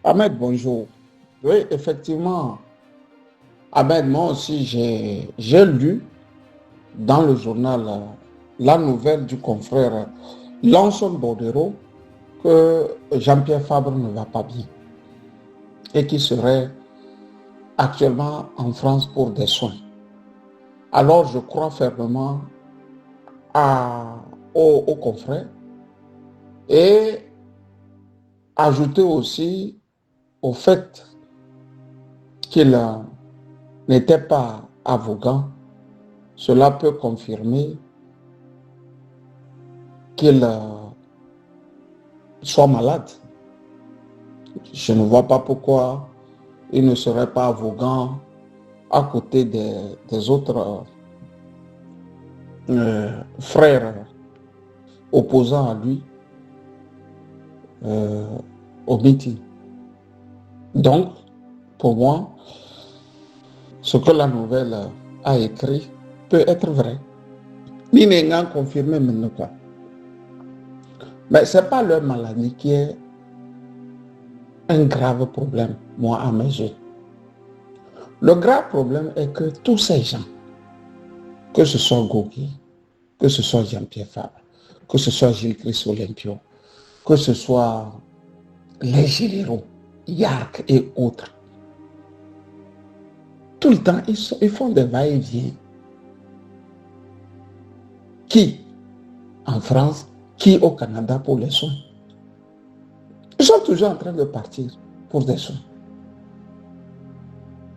Ahmed, bonjour. Oui, effectivement, Ahmed, moi aussi, j'ai lu dans le journal la nouvelle du confrère Lanson Bordero que Jean-Pierre Fabre ne va pas bien et qu'il serait actuellement en France pour des soins. Alors, je crois fermement au confrère et ajouter aussi au fait qu'il n'était pas avocat, cela peut confirmer qu'il soit malade. Je ne vois pas pourquoi il ne serait pas avocat à côté des autres frères opposants à lui euh, au meeting. Donc, pour moi, ce que la nouvelle a écrit peut être vrai. Ni n'est confirmé maintenant quoi. Mais ce n'est pas leur maladie qui est un grave problème, moi, à mes yeux. Le grave problème est que tous ces gens, que ce soit Gogui, que ce soit Jean-Pierre Fabre, que ce soit Gilles-Christ Olympio, que ce soit les généraux, Yark et autres, tout le temps, ils font des va-et-vient. Qui en France, qui au Canada pour les soins. Ils sont toujours en train de partir pour des soins.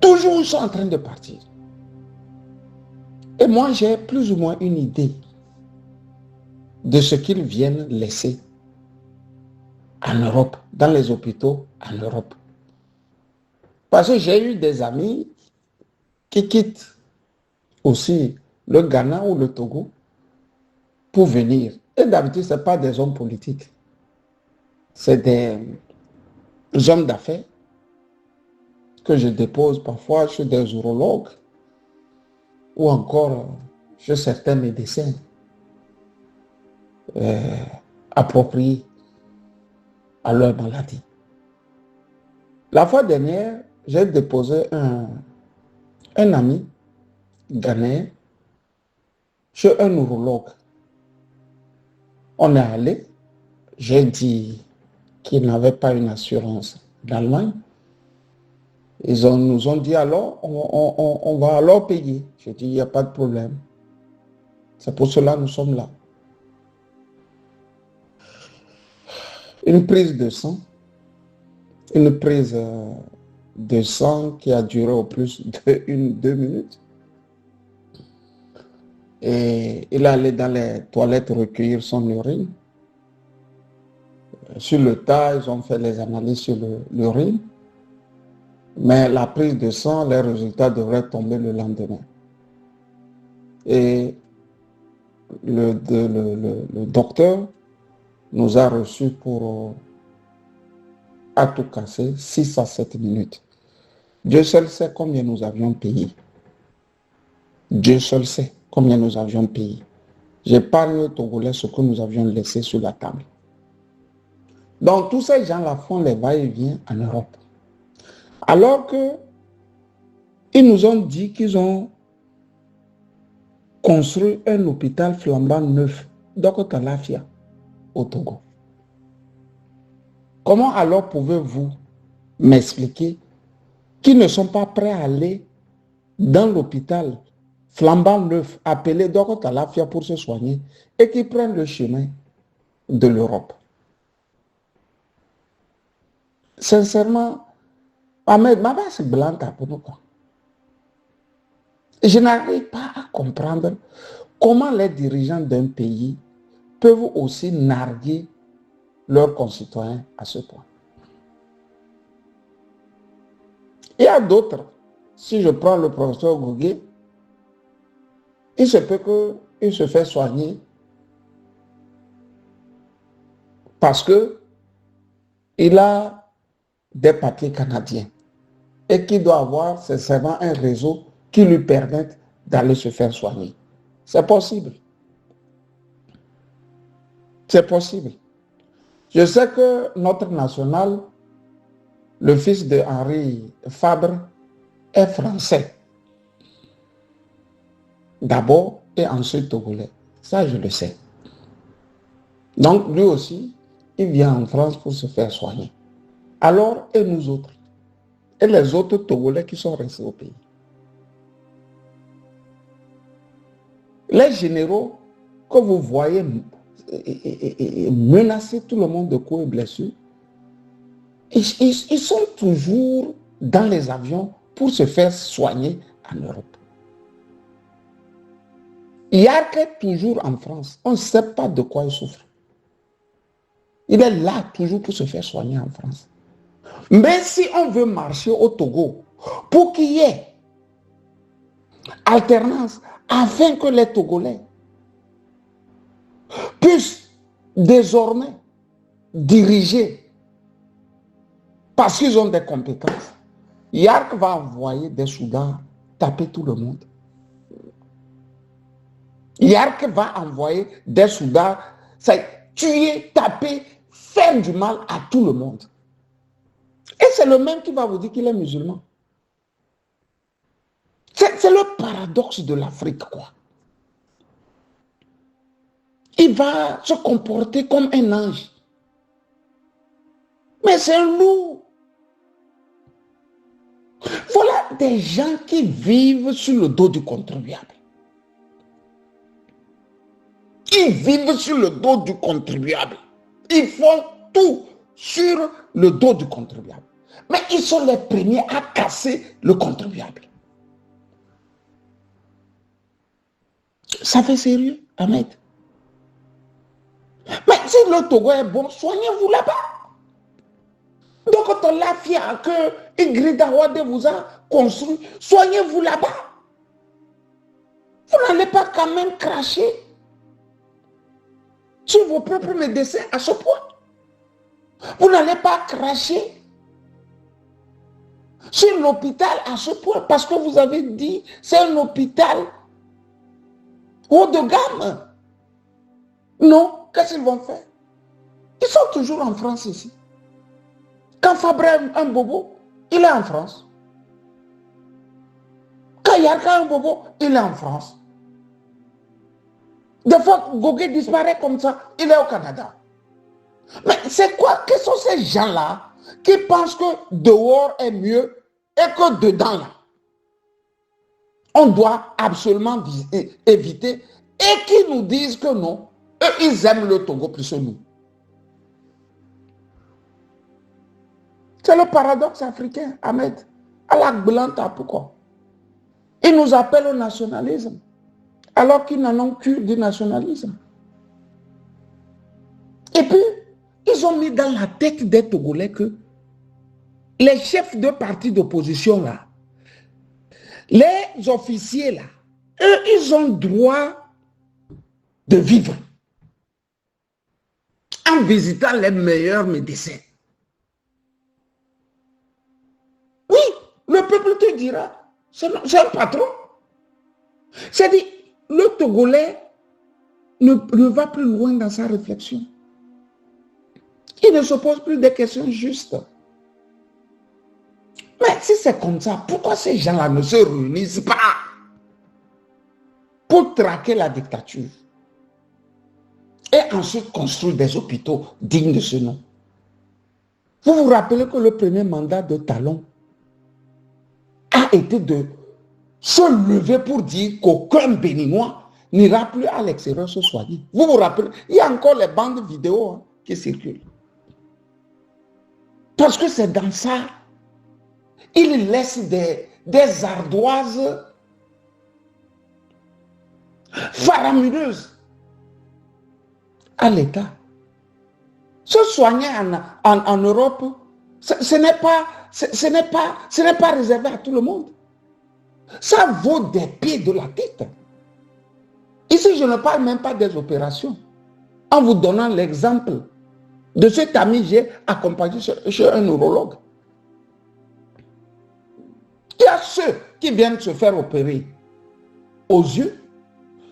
Toujours, ils sont en train de partir. Et moi, j'ai plus ou moins une idée de ce qu'ils viennent laisser en Europe, dans les hôpitaux en Europe. Parce que j'ai eu des amis qui quittent aussi le Ghana ou le Togo pour venir. Et d'habitude, ce n'est pas des hommes politiques. C'est des hommes d'affaires que je dépose parfois chez des urologues ou encore chez certains médecins appropriés à leur maladie. La fois dernière, j'ai déposé un ami ghanéen chez un neurologue. On est allé, j'ai dit qu'il n'avait pas une assurance d'Allemagne. Nous ont dit alors, on va alors payer. J'ai dit, il n'y a pas de problème. C'est pour cela que nous sommes là. Une prise de sang, une prise de sang qui a duré au plus de 2 minutes. Et il allait dans les toilettes recueillir son urine. Sur le tas, ils ont fait les analyses sur l'urine. Mais la prise de sang, les résultats devraient tomber le lendemain. Et le docteur nous a reçus pour à tout casser 6 à 7 minutes. Dieu seul sait combien nous avions payé. Dieu seul sait combien nous avions payé. J'épargne aux Togolais ce que nous avions laissé sur la table. Donc tous ces gens-là font les va-et-vient en Europe. Alors que ils nous ont dit qu'ils ont construit un hôpital flambant neuf, Dr Lafia, au Togo. Comment alors pouvez-vous m'expliquer qu'ils ne sont pas prêts à aller dans l'hôpital flambant neuf, appelé Dr Lafia pour se soigner, et qui prennent le chemin de l'Europe? Sincèrement, Ahmed, ma base est blanche pour nous. Je n'arrive pas à comprendre comment les dirigeants d'un pays peuvent aussi narguer leurs concitoyens à ce point. Il y a d'autres. Si je prends le professeur Gouguet, il se peut qu'il se fait soigner parce qu'il a des papiers canadiens et qu'il doit avoir sincèrement un réseau qui lui permette d'aller se faire soigner. C'est possible. C'est possible. Je sais que notre national le fils de Henri Fabre, est français. D'abord et ensuite togolais. Ça, je le sais. Donc, lui aussi, il vient en France pour se faire soigner. Alors, et nous autres? Et les autres Togolais qui sont restés au pays? Les généraux que vous voyez menacer tout le monde de coups et blessures, ils sont toujours dans les avions pour se faire soigner en Europe. Yark est toujours en France. On ne sait pas de quoi il souffre. Il est là toujours pour se faire soigner en France. Mais si on veut marcher au Togo pour qu'il y ait alternance afin que les Togolais puissent désormais diriger parce qu'ils ont des compétences, Yark va envoyer des soldats taper tout le monde. Yark va envoyer des soldats tuer, taper, faire du mal à tout le monde. Et c'est le même qui va vous dire qu'il est musulman. C'est le paradoxe de l'Afrique, quoi. Il va se comporter comme un ange. Mais c'est un loup. Voilà des gens qui vivent sur le dos du contribuable. Ils vivent sur le dos du contribuable. Ils font tout sur le dos du contribuable. Mais ils sont les premiers à casser le contribuable. Ça fait sérieux, Ahmed? Mais si le Togo est bon, soignez-vous là-bas. Donc, quand on l'a fier que Ingrid Awade vous a construit, soignez-vous là-bas. Vous n'allez pas quand même cracher sur vos propres médecins à ce point. Vous n'allez pas cracher sur l'hôpital à ce point parce que vous avez dit c'est un hôpital haut de gamme. Non, qu'est-ce qu'ils vont faire? Ils sont toujours en France ici. Quand Fabre a un bobo, il est en France. Quand Yarka a un bobo, il est en France. Des fois, Gogé disparaît comme ça, il est au Canada. Mais c'est quoi? Quels sont ces gens-là qui pensent que dehors est mieux et que dedans, là, on doit absolument éviter et qui nous disent que non, eux, ils aiment le Togo plus que nous. C'est le paradoxe africain, Ahmed. À la Blanta, pourquoi? Ils nous appellent au nationalisme, alors qu'ils n'en ont que du nationalisme. Et puis, ils ont mis dans la tête des Togolais que les chefs de partis d'opposition, là, les officiers, là, eux, ils ont droit de vivre en visitant les meilleurs médecins. Oui, le peuple te dira, c'est un patron. C'est-à-dire, le Togolais ne va plus loin dans sa réflexion. Il ne se pose plus des questions justes. Mais si c'est comme ça, pourquoi ces gens-là ne se réunissent pas pour traquer la dictature et ensuite construire des hôpitaux dignes de ce nom? Vous vous rappelez que le premier mandat de Talon a été de se lever pour dire qu'aucun Béninois n'ira plus à l'extérieur se soigner. Vous vous rappelez, il y a encore les bandes vidéo qui circulent. Parce que c'est dans ça, il laisse des ardoises faramineuses à l'État. Se soigner en Europe, ce n'est pas réservé à tout le monde. Ça vaut des pieds de la tête. Ici, je ne parle même pas des opérations. En vous donnant l'exemple de cet ami que j'ai accompagné chez un neurologue. Il y a ceux qui viennent se faire opérer aux yeux,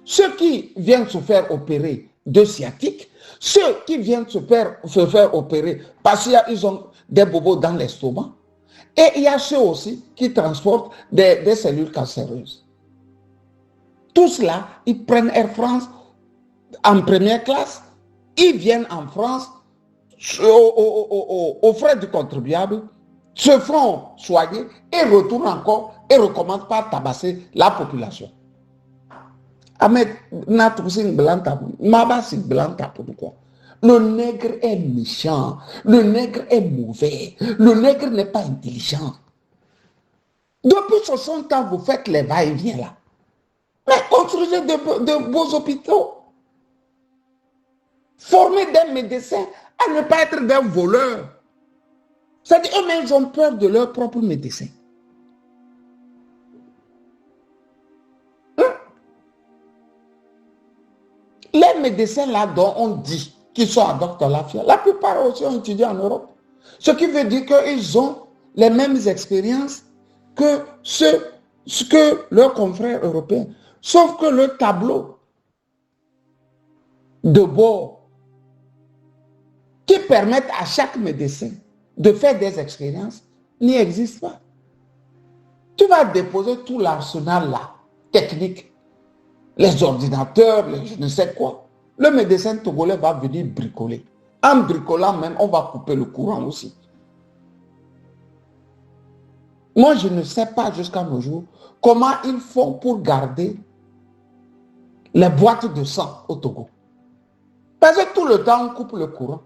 ceux qui viennent se faire opérer de sciatique, ceux qui viennent se faire opérer parce qu'ils ont des bobos dans l'estomac. Et il y a ceux aussi qui transportent des cellules cancéreuses. Tous là, ils prennent Air France en première classe, ils viennent en France aux frais du contribuable, se font soigner et retournent encore et recommencent par tabasser la population. Ahmed, pourquoi? Le nègre est méchant, le nègre est mauvais, le nègre n'est pas intelligent. Depuis 60 ans, vous faites les va-et-vient là. Mais construisez de beaux hôpitaux. Formez des médecins à ne pas être des voleurs. C'est-à-dire eux-mêmes, ils ont peur de leurs propres médecins. Les médecins là dont on dit qu'ils sont à Dr Lafia, la plupart aussi ont étudié en Europe. Ce qui veut dire qu'ils ont les mêmes expériences que leurs confrères européens. Sauf que le tableau de bord qui permettent à chaque médecin de faire des expériences n'y existe pas. Tu vas déposer tout l'arsenal là, technique, les ordinateurs, les je ne sais quoi. Le médecin togolais va venir bricoler. En bricolant même, on va couper le courant aussi. Moi, je ne sais pas jusqu'à nos jours comment ils font pour garder les boîtes de sang au Togo. Parce que tout le temps, on coupe le courant.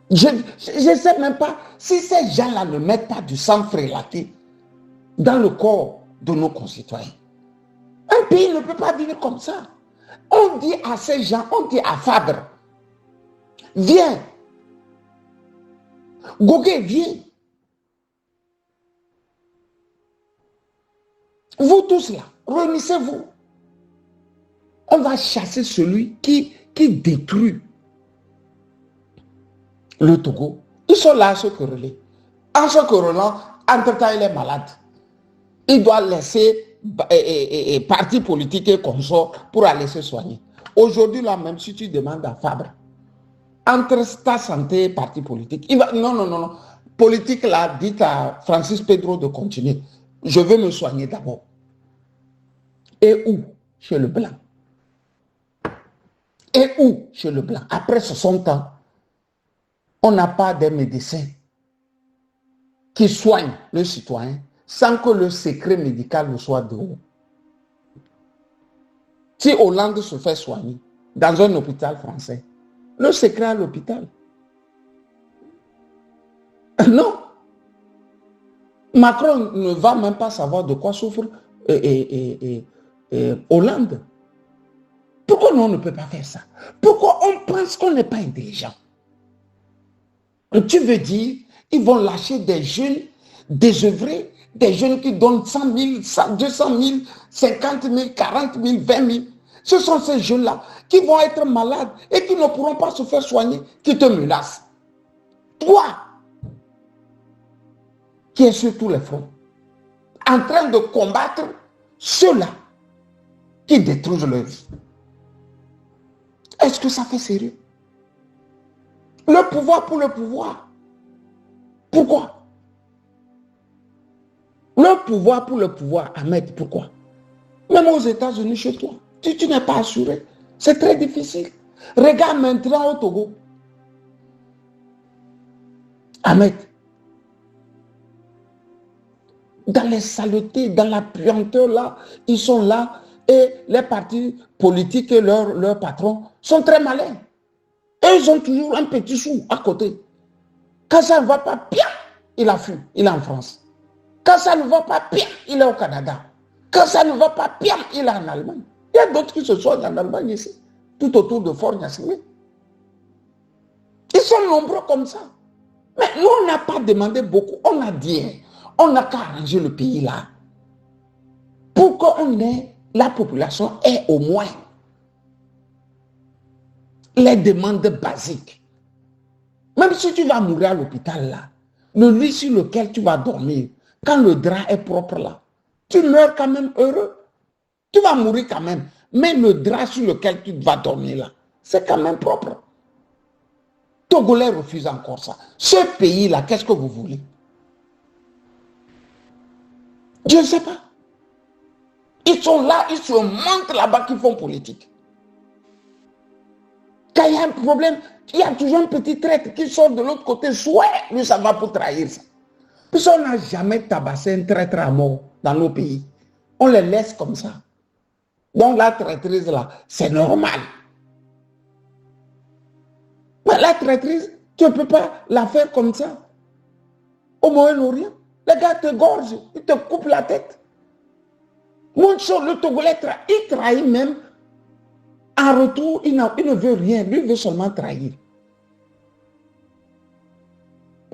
Je ne sais même pas si ces gens-là ne mettent pas du sang frélaté dans le corps de nos concitoyens. Un pays ne peut pas vivre comme ça. On dit à ces gens, on dit à Fabre, viens. Gogué, viens. Vous tous là, réunissez-vous. On va chasser celui qui détruit le Togo. Ils sont là à se quereller. En se querellant, entre-temps, il est malade. Il doit laisser parti politique et consort pour aller se soigner. Aujourd'hui, là, même si tu demandes à Fabre, entre ta santé et parti politique, il va, non. Politique, là, dites à Francis Pedro de continuer. Je veux me soigner d'abord. Et où? Chez le blanc. Et où? Chez le blanc. Après 60 ans, on n'a pas des médecins qui soignent le citoyen sans que le secret médical ne soit de haut. Si Hollande se fait soigner dans un hôpital français, le secret à l'hôpital. Non. Macron ne va même pas savoir de quoi souffre Hollande. Pourquoi nous, on ne peut pas faire ça? Pourquoi on pense qu'on n'est pas intelligent? Tu veux dire, ils vont lâcher des jeunes désœuvrés, des jeunes qui donnent 100 000, 200 000, 50 000, 40 000, 20 000. Ce sont ces jeunes-là qui vont être malades et qui ne pourront pas se faire soigner, qui te menacent. Toi, qui es sur tous les fronts, en train de combattre ceux-là qui détruisent leur vie. Est-ce que ça fait sérieux? Le pouvoir pour le pouvoir. Pourquoi? Le pouvoir pour le pouvoir, Ahmed, pourquoi? Même aux États-Unis, chez toi, tu n'es pas assuré. C'est très difficile. Regarde maintenant au Togo. Ahmed, dans les saletés, dans la puanteur là, ils sont là et les partis politiques et leurs patrons sont très malins. Et ils ont toujours un petit sou à côté. Quand ça ne va pas bien, il a fui, il est en France. Quand ça ne va pas bien, il est au Canada. Quand ça ne va pas bien, il est en Allemagne. Il y a d'autres qui se soignent en Allemagne ici, tout autour de Fort Gnassingbé. Ils sont nombreux comme ça. Mais nous, on n'a pas demandé beaucoup. On a dit, on n'a qu'à arranger le pays là. Pour qu'on ait, la population ait au moins les demandes basiques. Même si tu vas mourir à l'hôpital là, le lit sur lequel tu vas dormir, quand le drap est propre là, tu meurs quand même heureux. Tu vas mourir quand même. Mais le drap sur lequel tu vas dormir là, c'est quand même propre. Togolais refusent encore ça. Ce pays-là, qu'est-ce que vous voulez? Je ne sais pas. Ils sont là, ils se montrent là-bas qu'ils font politique. Quand il y a un problème, il y a toujours un petit traître qui sort de l'autre côté. Soit lui, ça va pour trahir ça. Puis on n'a jamais tabassé un traître à mort dans nos pays. On les laisse comme ça. Donc la traîtrise là, c'est normal. Mais la traîtrise, tu ne peux pas la faire comme ça. Au Moyen-Orient, les gars te gorgent, ils te coupent la tête. Moncho, le Togolais, il trahit même. En retour, il ne veut rien. Lui, il veut seulement trahir.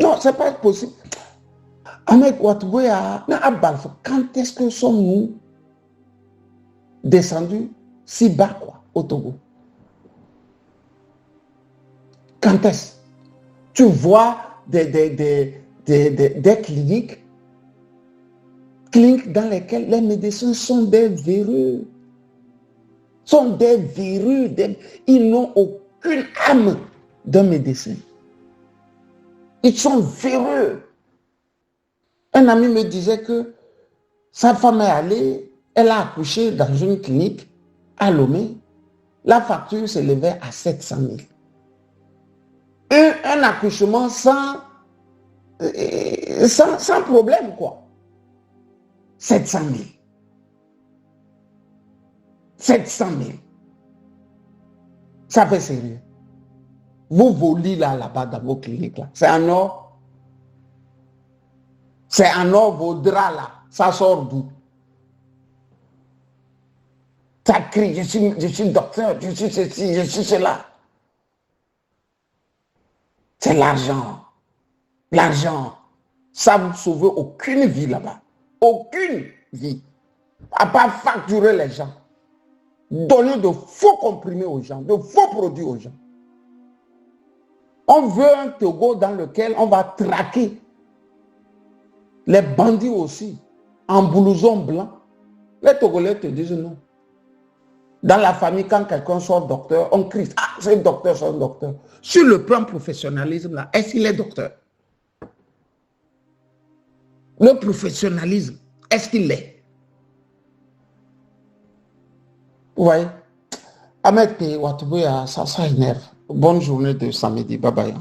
Non, ce n'est pas possible. Ahmed Ouattara, quand est-ce que sommes-nous descendus si bas, quoi, au Togo? Quand est-ce? Tu vois des cliniques dans lesquelles les médecins sont des véreux. Ils n'ont aucune âme d'un médecin. Ils sont véreux. Un ami me disait que sa femme est allée, elle a accouché dans une clinique à Lomé. La facture s'élevait à 700 000. Un accouchement sans problème, quoi. 700 000. 700 000. Ça fait sérieux. Vos lits là-bas dans vos cliniques, là, c'est en or. C'est en or, vos draps là. Ça sort d'où? Ça crie, je suis docteur, je suis ceci, je suis cela. C'est l'argent. L'argent. Ça ne vous sauve aucune vie là-bas. Aucune vie. À part facturer les gens. Donner de faux comprimés aux gens, de faux produits aux gens. On veut un Togo dans lequel on va traquer les bandits aussi, en blouson blanc. Les Togolais te disent non. Dans la famille, quand quelqu'un sort docteur, on crie, ah, c'est un docteur, c'est un docteur. Sur le plan professionnalisme, là, est-ce qu'il est docteur? Le professionnalisme, est-ce qu'il l'est? Ouais. Ahmed Ouattara, ça énerve. Bonne journée de samedi. Bye bye.